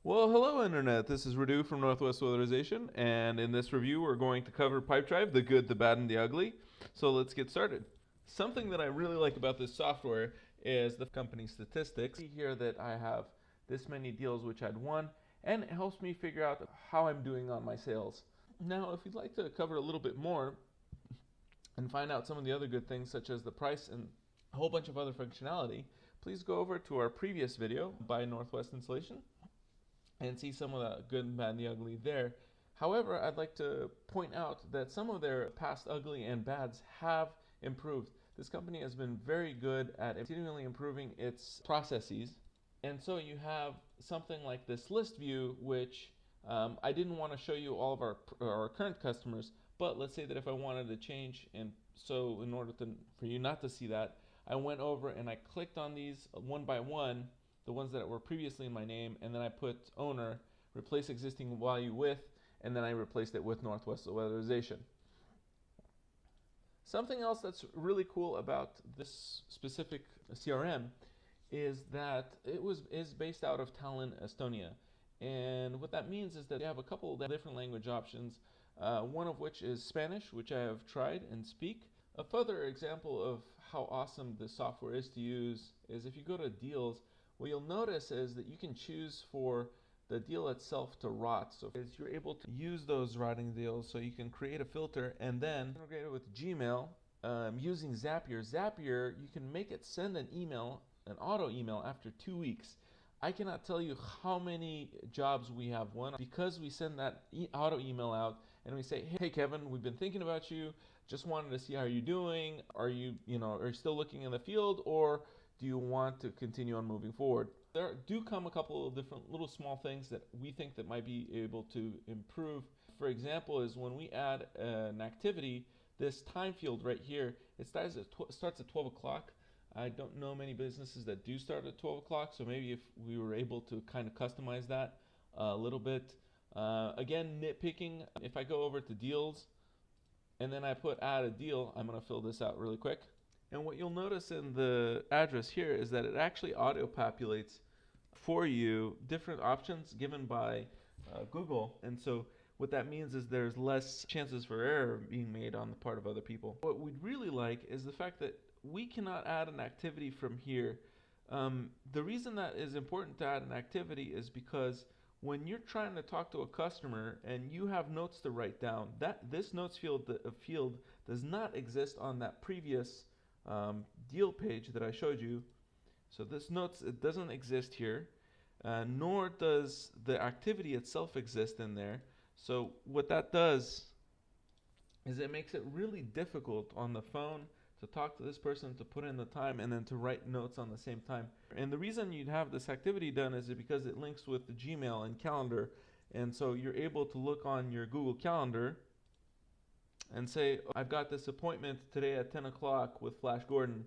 Well, hello Internet. This is Radu from Northwest Weatherization, and in this review we're going to cover Pipedrive, the good, the bad, and the ugly. So let's get started. Something that I really like about this software is the company statistics. See here that I have this many deals which I'd won, and it helps me figure out how I'm doing on my sales. Now, if you'd like to cover a little bit more and find out some of the other good things such as the price and a whole bunch of other functionality, please go over to our previous video by Northwest Insulation and see some of the good and bad and the ugly there. However, I'd like to point out that some of their past ugly and bads have improved. This company has been very good at continually improving its processes. And so you have something like this list view, which I didn't want to show you all of our current customers, but let's say that if I wanted to change, and so in order for you not to see that, I went over and I clicked on these one by one, the ones that were previously in my name, and then I put owner, replace existing value with, and then I replaced it with Northwest Weatherization. Something else that's really cool about this specific CRM is that is based out of Tallinn, Estonia. And what that means is that they have a couple of different language options, one of which is Spanish, which I have tried and speak. A further example of how awesome this software is to use is if you go to deals, what you'll notice is that you can choose for the deal itself to rot. So you're able to use those rotting deals, so you can create a filter and then integrate it with Gmail using Zapier. Zapier, you can make it send an email, an auto email after 2 weeks. I cannot tell you how many jobs we have won because we send that auto email out and we say, hey Kevin, we've been thinking about you, just wanted to see how you're doing. Are you still looking in the field, or do you want to continue on moving forward? There do come a couple of different little small things that we think that might be able to improve. For example, is when we add an activity, this time field right here, it starts at 12 o'clock. I don't know many businesses that do start at 12 o'clock, so maybe if we were able to kind of customize that a little bit. Again, nitpicking, if I go over to deals and then I put add a deal, I'm going to fill this out really quick. And what you'll notice in the address here is that it actually auto-populates for you different options given by Google. And so what that means is there's less chances for error being made on the part of other people. What we'd really like is the fact that we cannot add an activity from here. The reason that is important to add an activity is because when you're trying to talk to a customer and you have notes to write down, this notes field does not exist on that previous deal page that I showed you. So this notes, it doesn't exist here, nor does the activity itself exist in there. So what that does is it makes it really difficult on the phone to talk to this person, to put in the time, and then to write notes on the same time. And the reason you'd have this activity done is because it links with the Gmail and calendar, and so you're able to look on your Google Calendar and say, I've got this appointment today at 10 o'clock with Flash Gordon.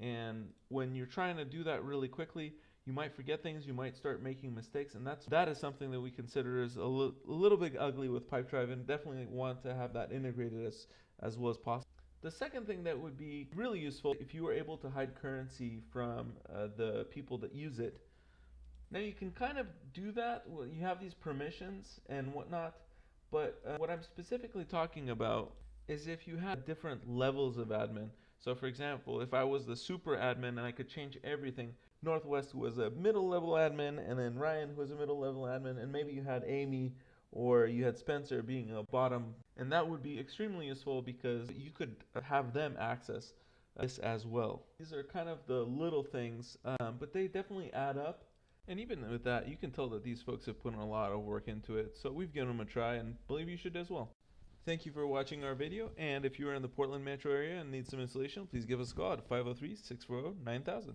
And when you're trying to do that really quickly, you might forget things, you might start making mistakes, and that is something that we consider as a little bit ugly with Pipedrive, and definitely want to have that integrated as well as possible. The second thing that would be really useful if you were able to hide currency from the people that use it. Now you can kind of do that, you have these permissions and whatnot, but what I'm specifically talking about is if you had different levels of admin. So for example, if I was the super admin and I could change everything, Northwest was a middle level admin, and then Ryan was a middle level admin, and maybe you had Amy or you had Spencer being a bottom, and that would be extremely useful because you could have them access this as well. These are kind of the little things, but they definitely add up. And even with that, you can tell that these folks have put in a lot of work into it, so we've given them a try and believe you should as well. Thank you for watching our video, and if you are in the Portland metro area and need some installation, please give us a call at 503-640-9000.